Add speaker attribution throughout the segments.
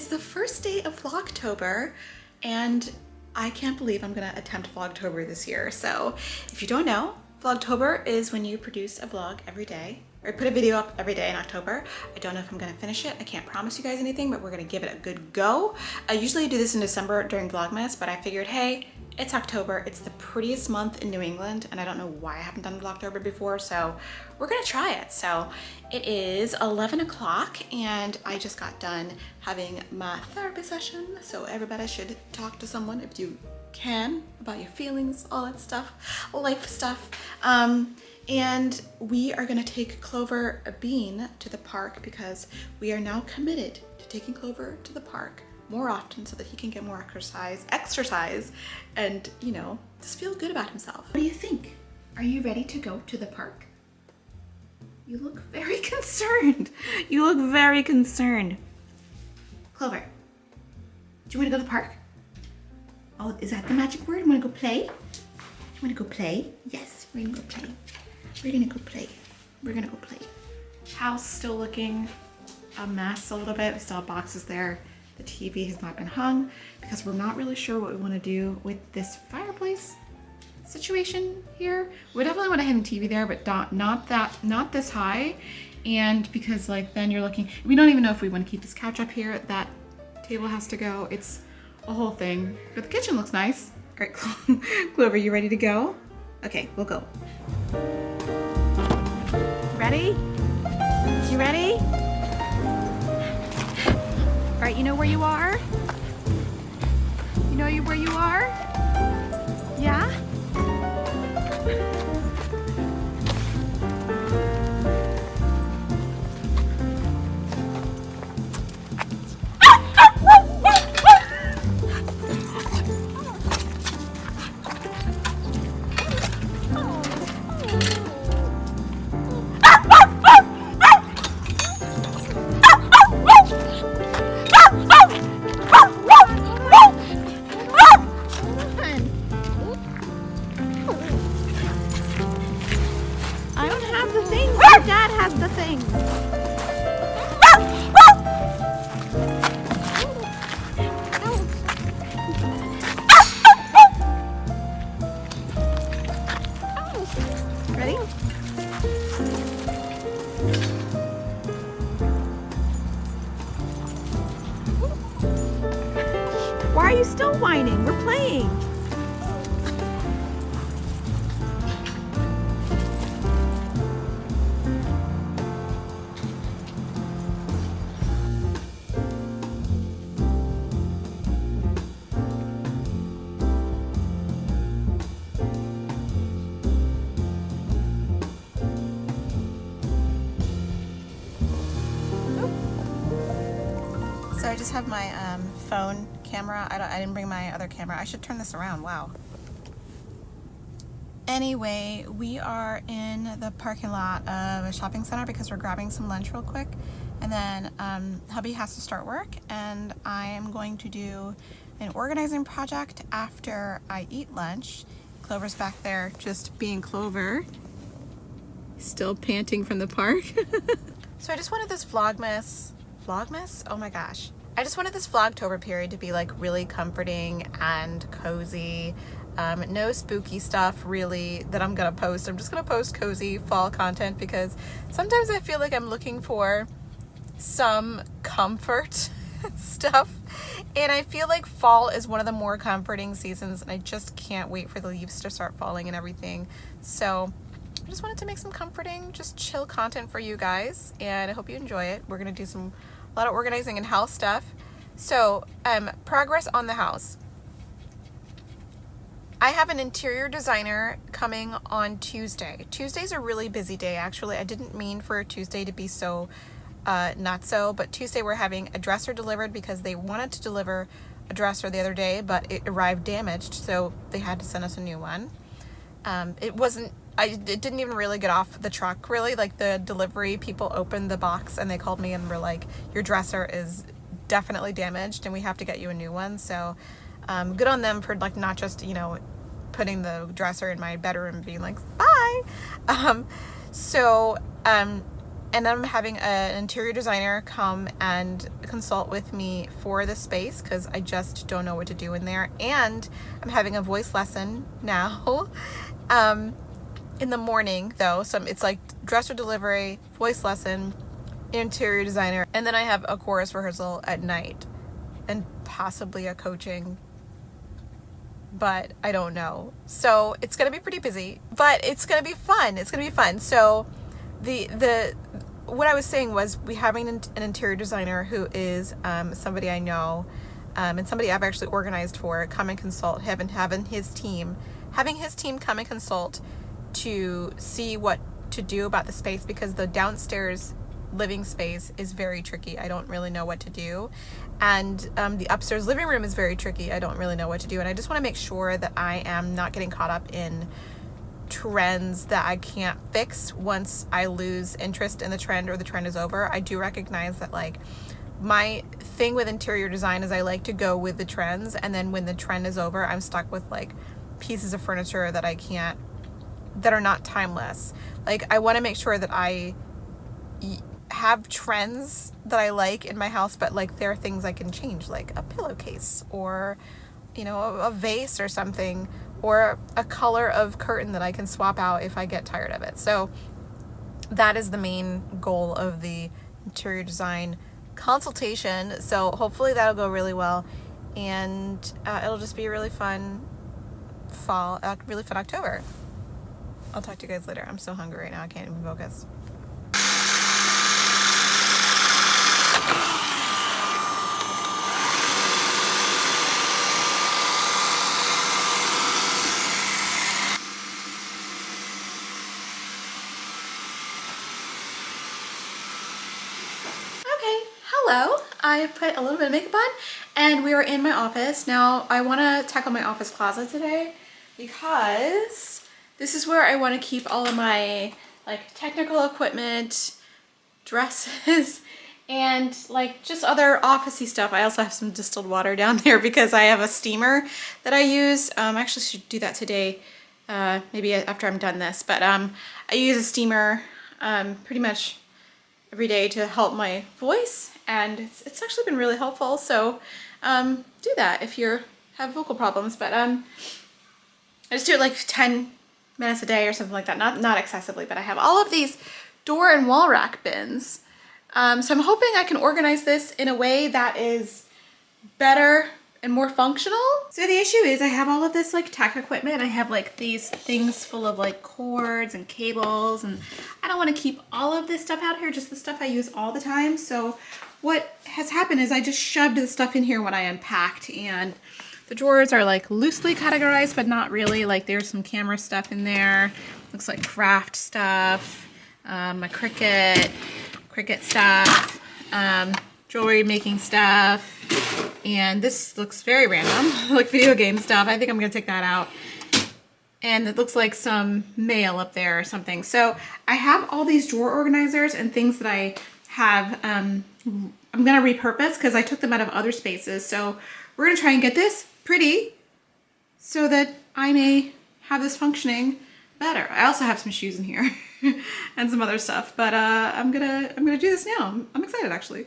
Speaker 1: the first day of Vlogtober, and I can't believe I'm gonna attempt Vlogtober this year. So if you don't know, Vlogtober is when you produce a vlog every day, or put a video up every day in October. I don't know if I'm gonna finish it. I can't promise you guys anything, but we're gonna give it a good go. I usually do this in December during Vlogmas, but I figured, hey, it's October. It's the prettiest month in New England, and I don't know why I haven't done Vlogtober before, so we're gonna try it. So it is 11 o'clock, and I just got done having my therapy session, so everybody should talk to someone if you can about your feelings, all that stuff, life stuff. And we are gonna take Clover a bean to the park because we are now committed to taking Clover to the park more often so that he can get more exercise and, you know, just feel good about himself. What do you think? Are you ready to go to the park? You look very concerned. You look very concerned. Clover, do you want to go to the park? Oh, is that the magic word? You want to go play? You want to go play? Yes, we're gonna go play. We're gonna go play. We're gonna go play. House still looking a mess a little bit. We still have boxes there. The TV has not been hung because we're not really sure what we want to do with this fireplace situation here. We definitely want to hang the TV there, but not this high. And because like then you're looking, we don't even know if we want to keep this couch up here. That table has to go. It's a whole thing. But the kitchen looks nice. All right, Clover, you ready to go? Okay, we'll go. Ready? You ready? All right, you know where you are? You know where you are? Yeah? Why are you still whining? We're playing. So I just have my phone camera. I didn't bring my other camera. I should turn this around. Wow. Anyway, we are in the parking lot of a shopping center because we're grabbing some lunch real quick. And then hubby has to start work, and I am going to do an organizing project after I eat lunch. Clover's back there just being Clover. Still panting from the park. So I just wanted this Vlogmas? Oh my gosh. I just wanted this Vlogtober period to be like really comforting and cozy. No spooky stuff really that I'm gonna post. I'm just gonna post cozy fall content because sometimes I feel like I'm looking for some comfort stuff, and I feel like fall is one of the more comforting seasons, and I just can't wait for the leaves to start falling and everything. So I just wanted to make some comforting, just chill content for you guys, and I hope you enjoy it. We're gonna do a lot of organizing and house stuff. So progress on the house. I have an interior designer coming on Tuesday. Tuesday's a really busy day, actually. I didn't mean for Tuesday to be so not so, but Tuesday we're having a dresser delivered because they wanted to deliver a dresser the other day, but it arrived damaged, so they had to send us a new one. It didn't even really get off the truck, really. Like, the delivery people opened the box and they called me and were like, your dresser is definitely damaged and we have to get you a new one. So good on them for like not just, you know, putting the dresser in my bedroom and being like, bye. And I'm having an interior designer come and consult with me for the space because I just don't know what to do in there. And I'm having a voice lesson now in the morning though. So it's like dresser delivery, voice lesson, interior designer, and then I have a chorus rehearsal at night and possibly a coaching, but I don't know. So it's going to be pretty busy, but it's going to be fun. It's going to be fun. So what I was saying was we having an interior designer who is somebody I know and somebody I've actually organized for come and consult, having his team come and consult to see what to do about the space, because the downstairs living space is very tricky. I don't really know what to do. And the upstairs living room is very tricky. I don't really know what to do. And I just want to make sure that I am not getting caught up in trends that I can't fix once I lose interest in the trend or the trend is over. I do recognize that, like, my thing with interior design is I like to go with the trends, and then when the trend is over, I'm stuck with like pieces of furniture that that are not timeless. Like, I want to make sure that I have trends that I like in my house, but like there are things I can change, like a pillowcase or, you know, a vase or something, or a color of curtain that I can swap out if I get tired of it. So that is the main goal of the interior design consultation. So hopefully that'll go really well, and it'll just be a really fun really fun October. I'll talk to you guys later. I'm so hungry right now. I can't even focus. Hello, I put a little bit of makeup on and we are in my office. Now I want to tackle my office closet today because this is where I want to keep all of my like technical equipment, dresses, and like just other officey stuff. I also have some distilled water down there because I have a steamer that I use. I actually should do that today, maybe after I'm done this, but I use a steamer pretty much every day to help my voice, and it's actually been really helpful. So do that if you have vocal problems, but I just do it like 10 minutes a day or something like that, not excessively. But I have all of these door and wall rack bins, so I'm hoping I can organize this in a way that is better and more functional. So the issue is I have all of this like tech equipment. I have like these things full of like cords and cables, and I don't want to keep all of this stuff out here, just the stuff I use all the time. So what has happened is I just shoved the stuff in here when I unpacked, and the drawers are like loosely categorized, but not really. Like there's some camera stuff in there. Looks like craft stuff, my Cricut stuff, jewelry making stuff. And this looks very random, like video game stuff. I think I'm gonna take that out. And it looks like some mail up there or something. So I have all these drawer organizers and things that I have, I'm gonna repurpose because I took them out of other spaces. So we're gonna try and get this pretty so that I may have this functioning better. I also have some shoes in here and some other stuff, but I'm gonna do this now. I'm excited actually.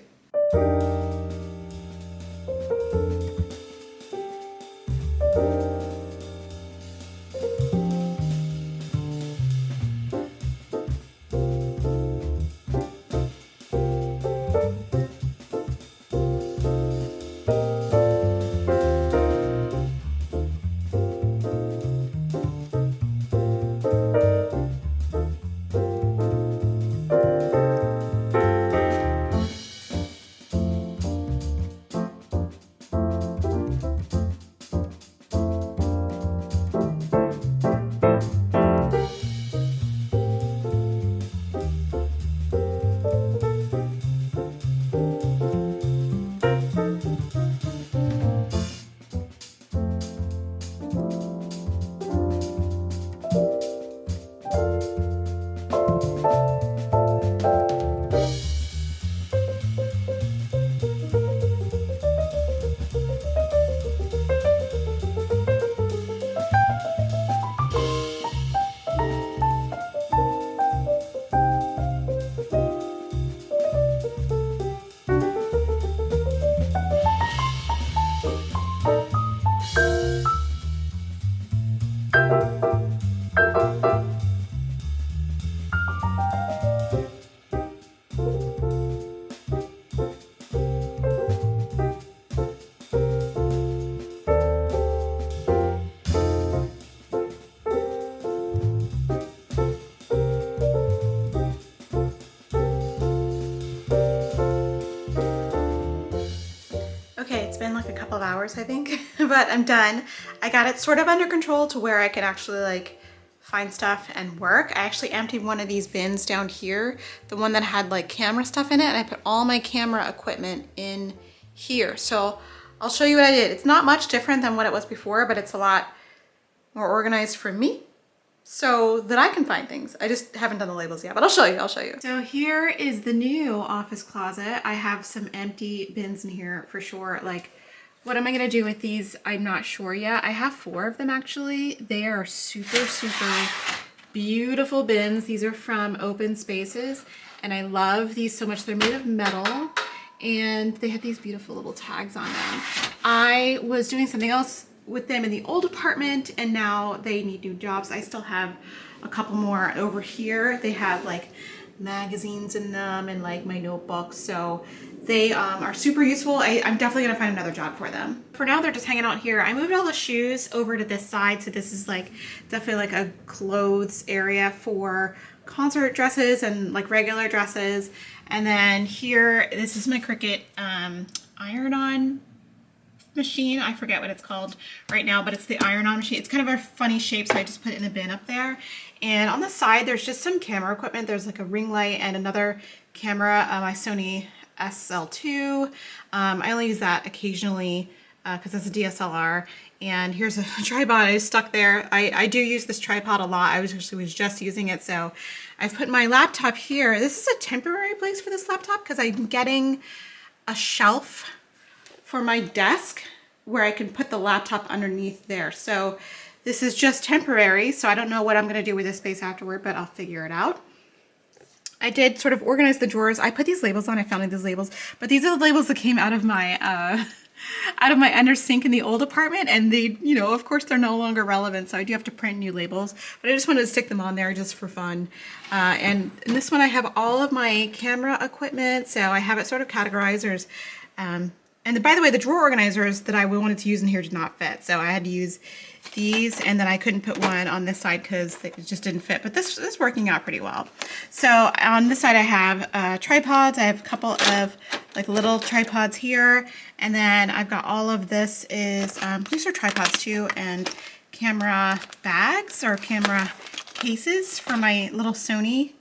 Speaker 1: 12 hours, I think, but I'm done. I got it sort of under control to where I can actually like find stuff and work. I actually emptied one of these bins down here, the one that had like camera stuff in it, and I put all my camera equipment in here. So I'll show you what I did. It's not much different than what it was before, but it's a lot more organized for me so that I can find things. I just haven't done the labels yet, but I'll show you. So here is the new office closet. I have some empty bins in here for sure. Like, what am I gonna do with these? I'm not sure yet. I have 4 of them actually. They are super, super beautiful bins. These are from Open Spaces, and I love these so much. They're made of metal, and they have these beautiful little tags on them. I was doing something else with them in the old apartment, and now they need new jobs. I still have a couple more over here. They have like magazines in them and like my notebooks, so they are super useful. I'm definitely gonna find another job for them. For now, they're just hanging out here. I moved all the shoes over to this side, so this is like definitely like a clothes area for concert dresses and like regular dresses. And then here, this is my Cricut iron-on machine. I forget what it's called right now, but it's the iron-on machine. It's kind of a funny shape, so I just put it in a bin up there. And on the side, there's just some camera equipment. There's like a ring light and another camera, my Sony SL2. I only use that occasionally because it's a DSLR. And here's a tripod I just stuck there. I do use this tripod a lot. I was just using it, so I've put my laptop here. This is a temporary place for this laptop because I'm getting a shelf for my desk where I can put the laptop underneath there. So this is just temporary, so I don't know what I'm gonna do with this space afterward, but I'll figure it out. I did sort of organize the drawers. I put these labels on, I found these labels, but these are the labels that came out of my under sink in the old apartment, and they, you know, of course they're no longer relevant, so I do have to print new labels, but I just wanted to stick them on there just for fun. And in this one I have all of my camera equipment, so I have it sort of categorized. There's and by the way, the drawer organizers that I wanted to use in here did not fit, so I had to use these, and then I couldn't put one on this side because it just didn't fit, but this is working out pretty well. So on this side I have tripods. I have a couple of like little tripods here, and then I've got all of this is, these are tripods too, and camera bags or camera cases for my little Sony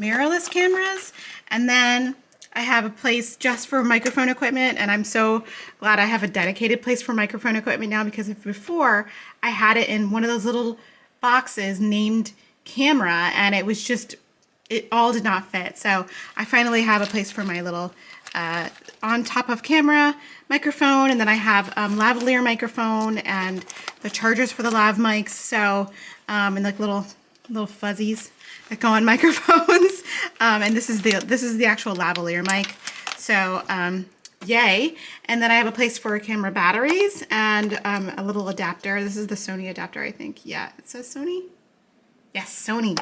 Speaker 1: mirrorless cameras. And then I have a place just for microphone equipment, and I'm so glad I have a dedicated place for microphone equipment now, because if before I had it in one of those little boxes named camera, and it was just, it all did not fit. So I finally have a place for my little on top of camera microphone, and then I have lavalier microphone and the chargers for the lav mics. So and like little fuzzies that go on microphones. And this is the actual lavalier mic. So yay. And then I have a place for camera batteries and a little adapter. This is the Sony adapter, I think. Yeah, it says Sony. Yes, Sony.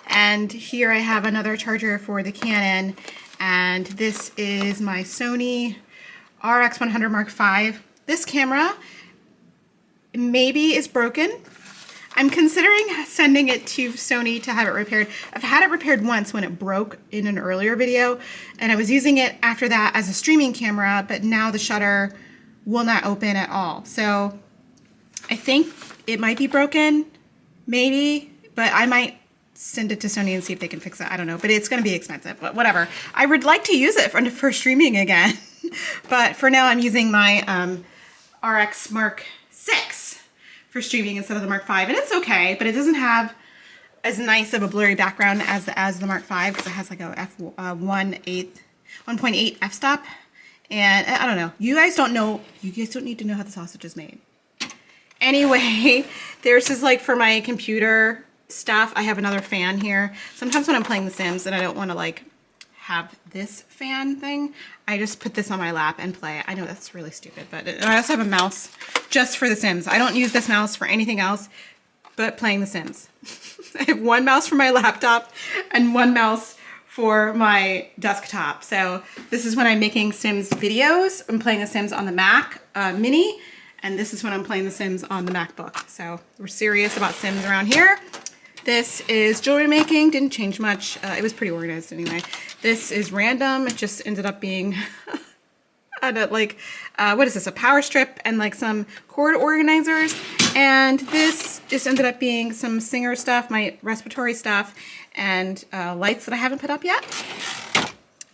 Speaker 1: And here I have another charger for the Canon, and this is my Sony RX100 Mark V. This camera maybe is broken. I'm considering sending it to Sony to have it repaired. I've had it repaired once when it broke in an earlier video, and I was using it after that as a streaming camera, but now the shutter will not open at all. So I think it might be broken, maybe, but I might send it to Sony and see if they can fix it. I don't know, but it's gonna be expensive, but whatever. I would like to use it for streaming again, but for now I'm using my RX Mark VI for streaming instead of the Mark V, and it's okay, but it doesn't have as nice of a blurry background as the Mark V, because it has like a 1.8 f-stop, and I don't know. You guys don't need to know how the sausage is made. Anyway, there's just like for my computer stuff, I have another fan here. Sometimes when I'm playing The Sims and I don't want to like have this fan thing, I just put this on my lap and play. I know that's really stupid, but I also have a mouse just for The Sims. I don't use this mouse for anything else but playing The Sims. I have one mouse for my laptop and one mouse for my desktop. So this is when I'm making Sims videos. I'm playing The Sims on the Mac Mini, and this is when I'm playing The Sims on the MacBook. So we're serious about Sims around here. This is jewelry making, didn't change much. It was pretty organized anyway. This is random, it just ended up being what is this, a power strip and like some cord organizers. And this just ended up being some singer stuff, my respiratory stuff, and lights that I haven't put up yet.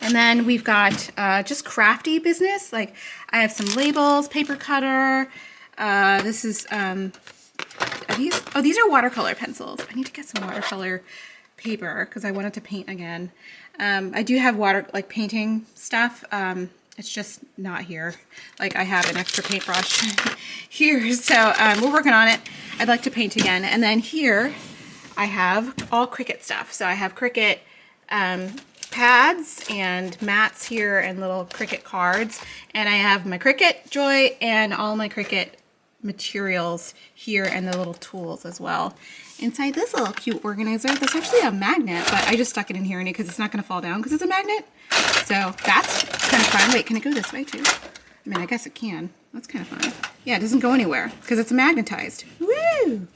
Speaker 1: And then we've got just crafty business. Like I have some labels, paper cutter. This is, are these? Oh, these are watercolor pencils. I need to get some watercolor paper because I wanted to paint again. I do have painting stuff. It's just not here. Like I have an extra paintbrush here. So we're working on it. I'd like to paint again. And then here I have all Cricut stuff. So I have Cricut pads and mats here and little Cricut cards. And I have my Cricut Joy and all my Cricut materials here and the little tools as well. Inside this little cute organizer, there's actually a magnet, but I just stuck it in here because it's not going to fall down because it's a magnet. So that's kind of fun. Wait, can it go this way too? I mean, I guess it can. That's kind of fun. Yeah, it doesn't go anywhere because it's magnetized. Woo!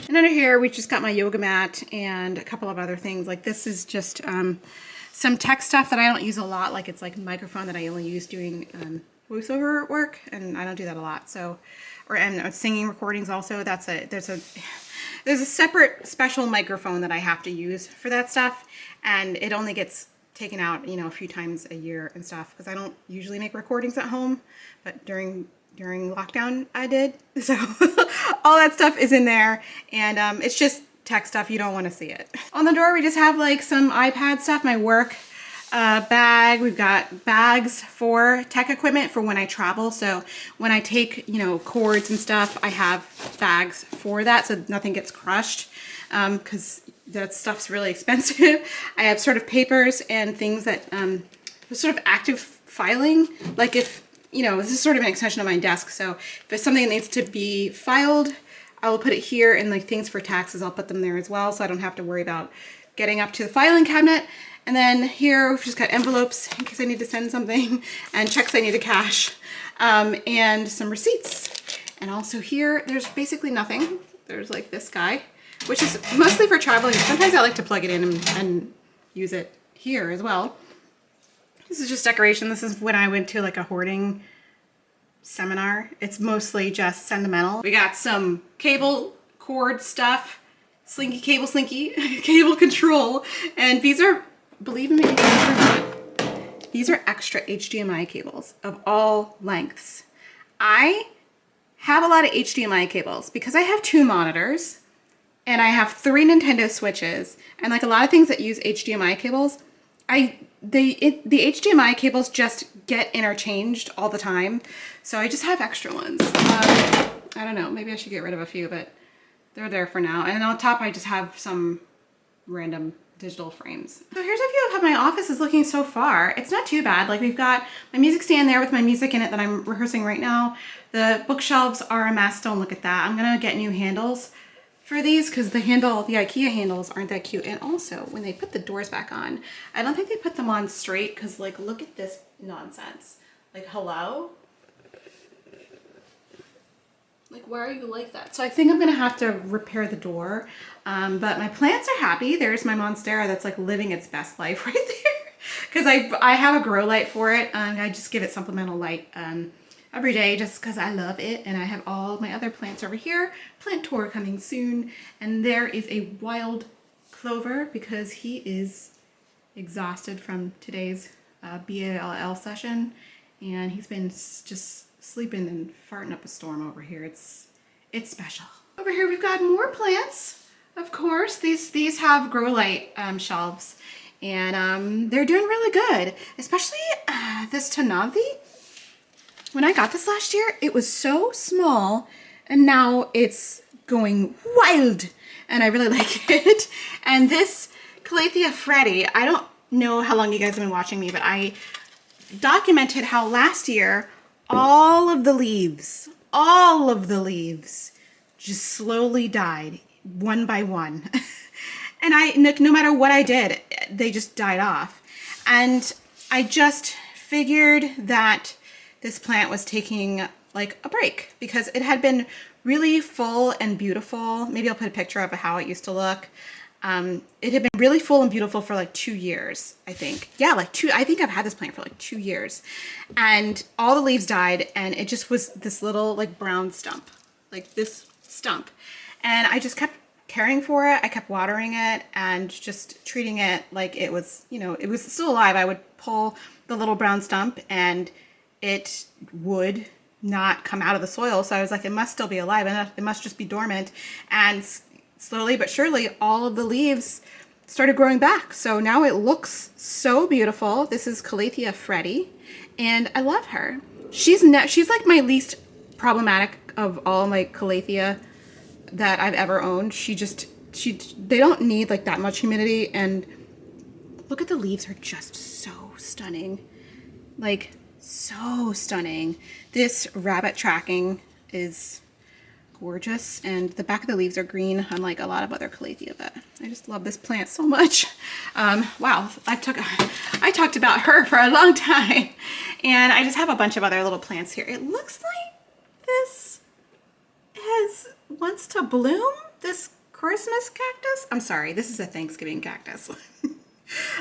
Speaker 1: And under here, we just got my yoga mat and a couple of other things. Like this is just some tech stuff that I don't use a lot. Like it's like a microphone that I only use doing voiceover work, and I don't do that a lot. So, and singing recordings also. There's a separate special microphone that I have to use for that stuff, and it only gets taken out, you know, a few times a year and stuff because I don't usually make recordings at home, but during lockdown I did. So all that stuff is in there, and it's just tech stuff. You don't want to see it. On the door we just have like some iPad stuff, my work bag. We've got bags for tech equipment for when I travel. So when I take, you know, cords and stuff, I have bags for that so nothing gets crushed because that stuff's really expensive. I have sort of papers and things that sort of active filing. Like if, you know, this is sort of an extension of my desk. So if it's something that needs to be filed, I will put it here, and like things for taxes, I'll put them there as well so I don't have to worry about getting up to the filing cabinet. And then here we've just got envelopes in case I need to send something, and checks I need to cash, and some receipts. And also here, there's basically nothing. There's like this guy, which is mostly for traveling. Sometimes I like to plug it in and use it here as well. This is just decoration. This is when I went to like a hoarding seminar. It's mostly just sentimental. We got some cable cord stuff, slinky, cable control, and these are, believe me, these are extra HDMI cables of all lengths. I have a lot of HDMI cables because I have 2 monitors and I have 3 Nintendo Switches, and like a lot of things that use HDMI cables, the HDMI cables just get interchanged all the time. So I just have extra ones. I don't know, maybe I should get rid of a few, but they're there for now. And on top, I just have some random digital frames. So here's a view of how my office is looking so far. It's not too bad. Like we've got my music stand there with my music in it that I'm rehearsing right now. The bookshelves are a mess. Don't look at that. I'm gonna get new handles for these because the IKEA handles aren't that cute. And also when they put the doors back on, I don't think they put them on straight because like, look at this nonsense. Like, hello? Like, why are you like that? So I think I'm gonna have to repair the door. But my plants are happy. There's my Monstera that's like living its best life right there. Because I have a grow light for it. I just give it supplemental light every day just because I love it. And I have all my other plants over here. Plant tour coming soon. And there is a wild Clover because he is exhausted from today's BALL session. And he's been just sleeping and farting up a storm over here. It's special. Over here we've got more plants. Of course, these have grow light shelves, and they're doing really good. Especially this Calathea. When I got this last year, it was so small, and now it's going wild, and I really like it. And this Calathea Freddy, I don't know how long you guys have been watching me, but I documented how last year all of the leaves just slowly died one by one. And no matter what I did, they just died off. And I just figured that this plant was taking like a break because it had been really full and beautiful. Maybe I'll put a picture of how it used to look.
Speaker 2: It had been really full and beautiful for like 2 years, I think. Yeah, like I think I've had this plant for like 2 years. And all the leaves died and it just was this little like brown stump, like this stump. And I just kept caring for it. I kept watering it and just treating it like it was, you know, it was still alive. I would pull the little brown stump and it would not come out of the soil. So I was like, it must still be alive and it must just be dormant. And slowly but surely, all of the leaves started growing back. So now it looks so beautiful. This is Calathea Freddie, and I love her. She's like my least problematic of all my Calathea that I've ever owned. They don't need like that much humidity, and look at the leaves are just so stunning. Like, so stunning. This rabbit tracking is gorgeous, and the back of the leaves are green, unlike a lot of other Calathea, but I just love this plant so much. Wow, I talked about her for a long time, and I just have a bunch of other little plants here. It looks like this wants to bloom, this Christmas cactus. I'm sorry, this is a Thanksgiving cactus.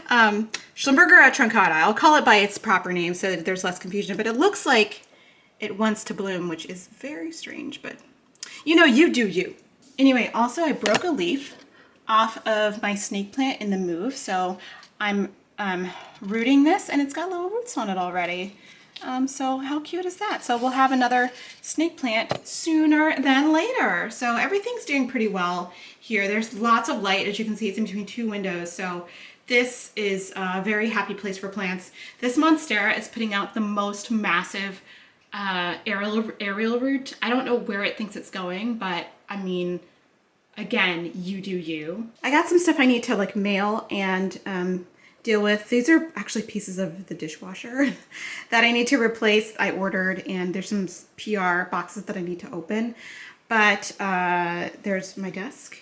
Speaker 2: Schlumberger truncata. I'll call it by its proper name so that there's less confusion, but it looks like it wants to bloom, which is very strange, but you know, you do you. Anyway, also I broke a leaf off of my snake plant in the move, so I'm rooting this and it's got little roots on it already. So how cute is that? So we'll have another snake plant sooner than later. So everything's doing pretty well here. There's lots of light. As you can see, it's in between 2 windows. So this is a very happy place for plants. This Monstera is putting out the most massive aerial root. I don't know where it thinks it's going, but I mean, again, you do you. I got some stuff I need to like mail and deal with. These are actually pieces of the dishwasher that I need to replace. I ordered, and there's some PR boxes that I need to open, but there's my desk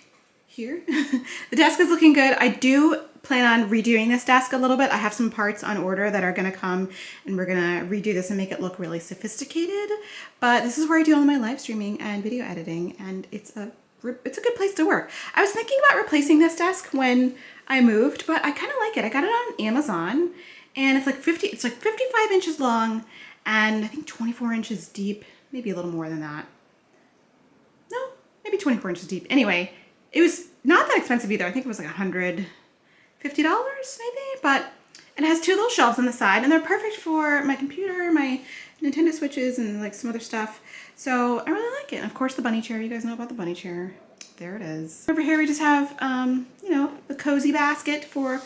Speaker 2: here. The desk is looking good. I do plan on redoing this desk a little bit. I have some parts on order that are going to come, and we're going to redo this and make it look really sophisticated. But this is where I do all my live streaming and video editing, and it's a good place to work. I was thinking about replacing this desk when I moved, but I kind of like it. I got it on Amazon, and it's like 55 inches long, and I think 24 inches deep, maybe a little more than that. No, maybe 24 inches deep. Anyway, it was not that expensive either. I think it was like $150 maybe, but it has 2 little shelves on the side, and they're perfect for my computer, my Nintendo Switches, and like some other stuff. So I really like it. And of course, the bunny chair. You guys know about the bunny chair. There it is. Over here, we just have, you know, the cozy basket for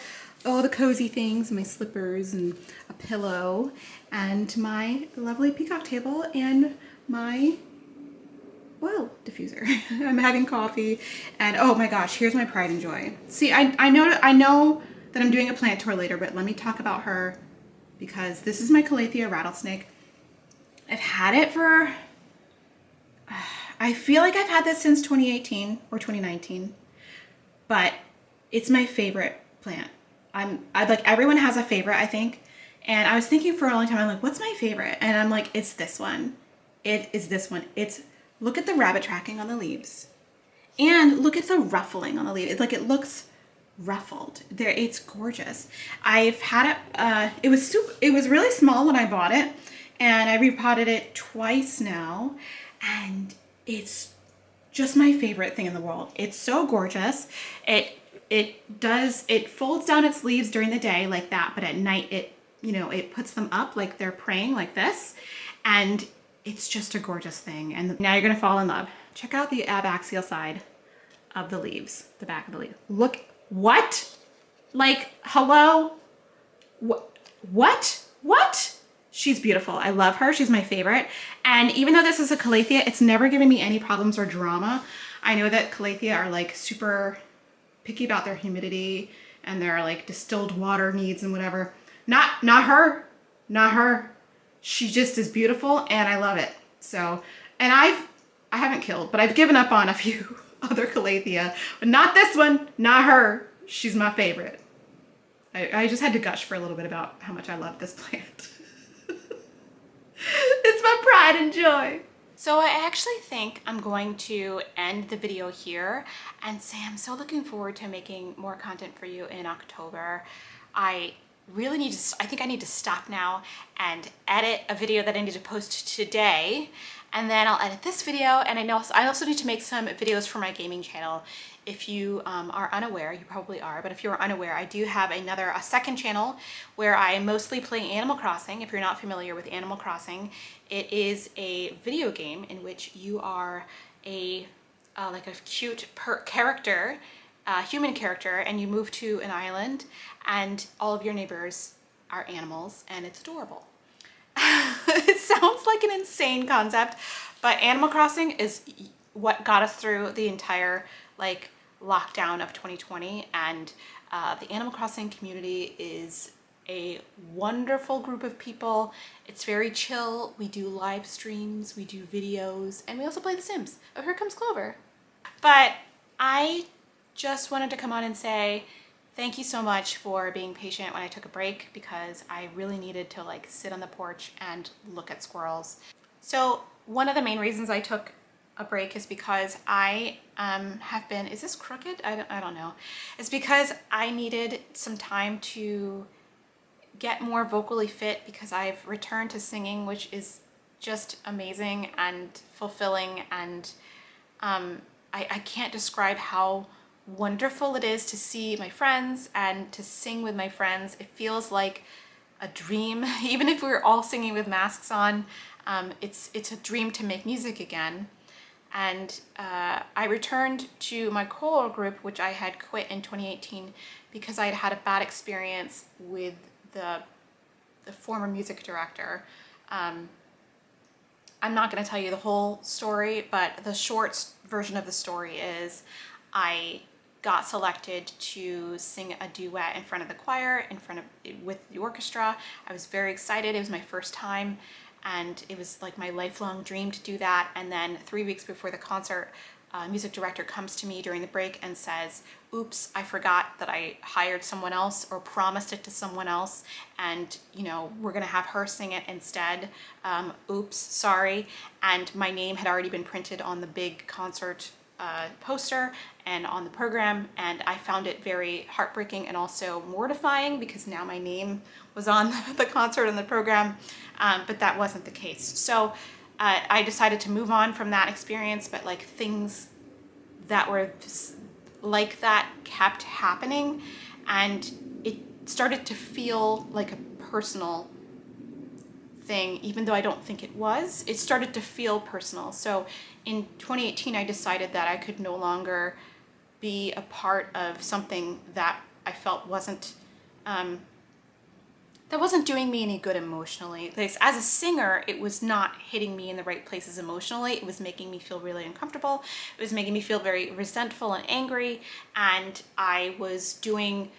Speaker 2: all the cozy things, my slippers and a pillow, and my lovely peacock table and my oil diffuser. I'm having coffee, and oh my gosh, here's my pride and joy. See, I know that I'm doing a plant tour later, but let me talk about her, because this is my Calathea Rattlesnake. I've had it for, I feel like I've had this since 2018 or 2019, but it's my favorite plant. I like, everyone has a favorite, I think. And I was thinking for a long time, I'm like, what's my favorite? And I'm like, it's this one. It is this one. Look at the rabbit tracking on the leaves, and look at the ruffling on the leaf. It's like, it looks ruffled there. It's gorgeous. I've had it, it was really small when I bought it, and I repotted it twice now, and it's just my favorite thing in the world. It's so gorgeous. It folds down its leaves during the day like that, but at night it puts them up like they're praying like this, and it's just a gorgeous thing. And now you're gonna fall in love. Check out the abaxial side of the leaves, the back of the leaf. Look, what? Like, hello? What? She's beautiful. I love her. She's my favorite. And even though this is a Calathea, it's never given me any problems or drama. I know that Calathea are like super picky about their humidity and their like distilled water needs and whatever. Not her. Not her. She just is beautiful, and I love it. So, and I haven't killed, but I've given up on a few other Calathea, but not this one, not her. She's my favorite. I just had to gush for a little bit about how much I love this plant. It's my pride and joy. So I actually think I'm going to end the video here and say I'm so looking forward to making more content for you in October. I really need to, I think I need to stop now and edit a video that I need to post today. And then I'll edit this video, and I also need to make some videos for my gaming channel. If you are unaware, you probably are, but if you're unaware, I do have a second channel where I mostly play Animal Crossing. If you're not familiar with Animal Crossing, it is a video game in which you are like a cute character, human character, and you move to an island, and all of your neighbors are animals, and it's adorable. It sounds like an insane concept, but Animal Crossing is what got us through the entire like lockdown of 2020, and the Animal Crossing community is a wonderful group of people. It's very chill. We do live streams, we do videos, and we also play The Sims. Oh, here comes Clover. But I just wanted to come on and say thank you so much for being patient when I took a break, because I really needed to like sit on the porch and look at squirrels. So one of the main reasons I took a break is because I have been, is this crooked? I don't know. It's because I needed some time to get more vocally fit, because I've returned to singing, which is just amazing and fulfilling, and I can't describe how wonderful it is to see my friends and to sing with my friends. It feels like a dream. Even if we were all singing with masks on, it's a dream to make music again. And I returned to my choral group, which I had quit in 2018 because I had had a bad experience with the former music director. I'm not going to tell you the whole story, but the short version of the story is I got selected to sing a duet in front of the choir, with the orchestra. I was very excited. It was my first time, and it was like my lifelong dream to do that. And then 3 weeks before the concert, music director comes to me during the break and says, oops, I forgot that I hired someone else or promised it to someone else, and you know, we're gonna have her sing it instead. Oops, sorry. And my name had already been printed on the big concert poster and on the program, and I found it very heartbreaking and also mortifying, because now my name was on the concert and the program, but that wasn't the case. So I decided to move on from that experience, but like things that were like that kept happening, and it started to feel like a personal thing, even though I don't think it was. It started to feel personal. So in 2018, I decided that I could no longer be a part of something that I felt wasn't doing me any good emotionally. As a singer, it was not hitting me in the right places emotionally. It was making me feel really uncomfortable. It was making me feel very resentful and angry. And I was doing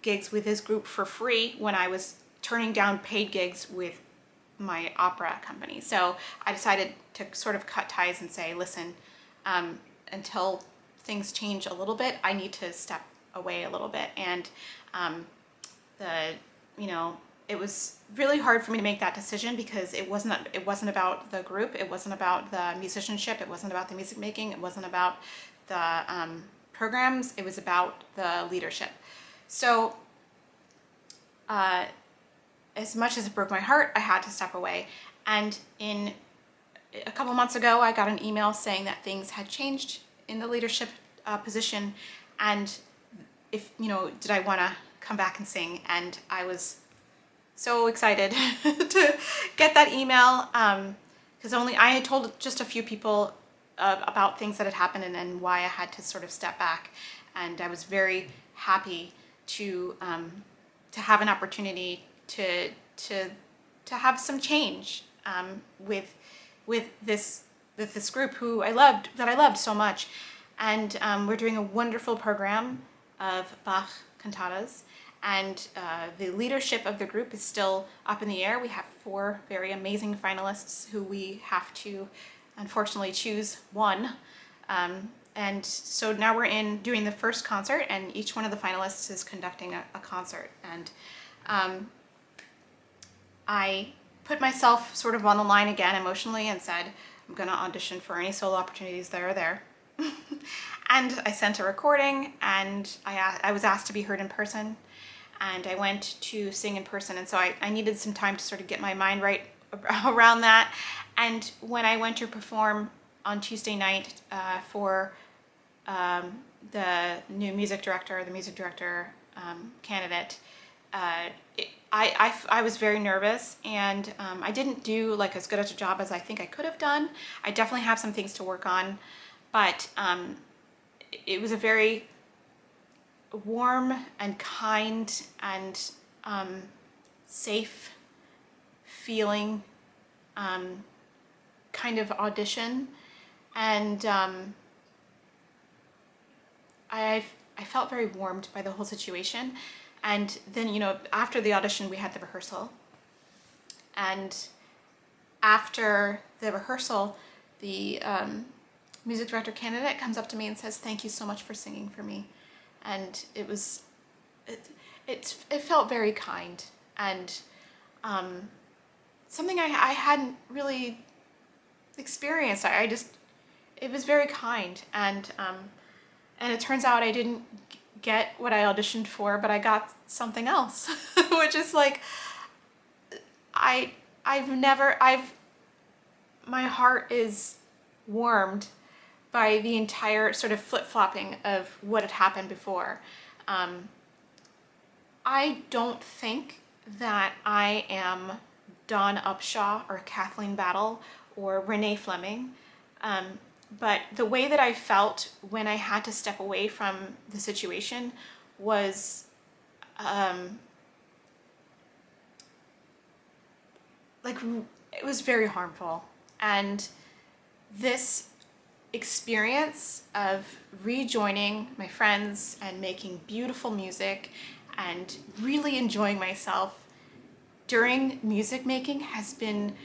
Speaker 2: gigs with this group for free when I was turning down paid gigs with my opera company. So I decided to sort of cut ties and say, listen, until things change a little bit, I need to step away a little bit. And it was really hard for me to make that decision, because it wasn't about the group, it wasn't about the musicianship, it wasn't about the music making, it wasn't about the programs, it was about the leadership. So as much as it broke my heart, I had to step away. And a couple months ago, I got an email saying that things had changed in the leadership position, and did I want to come back and sing? And I was so excited to get that email, because I had told just a few people about things that had happened and why I had to sort of step back, and I was very happy to have an opportunity to have some change with this group that I loved so much. And we're doing a wonderful program of Bach cantatas, and the leadership of the group is still up in the air. We have 4 very amazing finalists who we have to unfortunately choose one. And so now we're doing the first concert, and each one of the finalists is conducting a concert. And I put myself sort of on the line again emotionally and said,
Speaker 1: I'm gonna audition for any solo opportunities that are there. And I sent a recording, and I was asked to be heard in person, and I went to sing in person, and so I needed some time to sort of get my mind right around that. And when I went to perform on Tuesday night for the new music director, candidate, I was very nervous, and I didn't do like as good as a job as I think I could have done. I definitely have some things to work on, but it was a very warm and kind and safe feeling kind of audition, and I felt very warmed by the whole situation. And then, you know, after the audition we had the rehearsal, and after the rehearsal the music director candidate comes up to me and says, "Thank you so much for singing for me." And it felt very kind, and something I hadn't really experienced. It was very kind, and it turns out I didn't get what I auditioned for, but I got something else, which is like, my heart is warmed by the entire sort of flip-flopping of what had happened before. I don't think that I am Dawn Upshaw or Kathleen Battle or Renee Fleming, but the way that I felt when I had to step away from the situation was like, it was very harmful. And this experience of rejoining my friends and making beautiful music and really enjoying myself during music making has been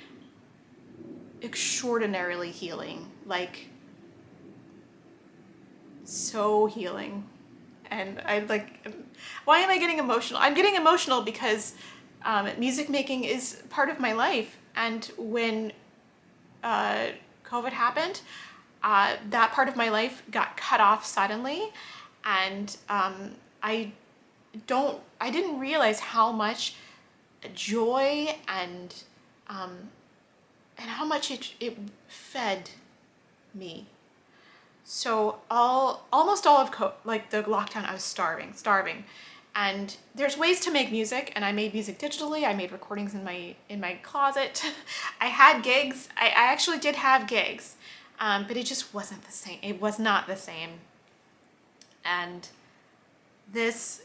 Speaker 1: extraordinarily healing, like so healing. And why am I getting emotional? I'm getting emotional because music making is part of my life, and when COVID happened, that part of my life got cut off suddenly, and I didn't realize how much joy and how much it fed me. So almost all of the lockdown, I was starving. And there's ways to make music, and I made music digitally. I made recordings in my closet. I had gigs. I actually did have gigs, but it just wasn't the same. It was not the same. And these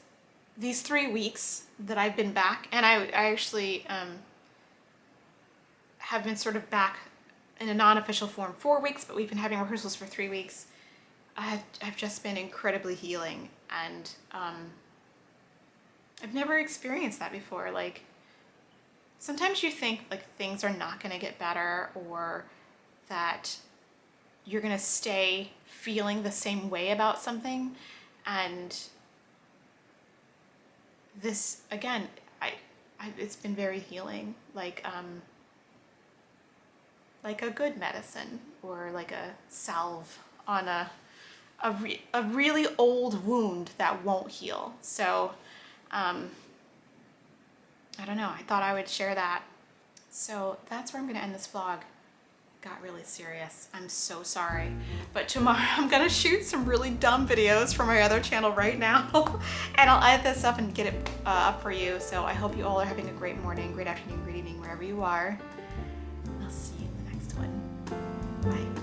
Speaker 1: 3 weeks that I've been back, and I actually have been sort of back in a non-official form 4 weeks, but we've been having rehearsals for 3 weeks. I've just been incredibly healing, and I've never experienced that before. Like, sometimes you think like things are not going to get better, or that you're going to stay feeling the same way about something, and this, again, it's been very healing, like a good medicine, or like a salve on a really old wound that won't heal. So I don't know, I thought I would share that. So that's where I'm gonna end this vlog. Got really serious. I'm so sorry. But tomorrow I'm gonna shoot some really dumb videos for my other channel right now. And I'll edit this up and get it up for you. So I hope you all are having a great morning, great afternoon, great evening, wherever you are. I'll see you in the next one. Bye.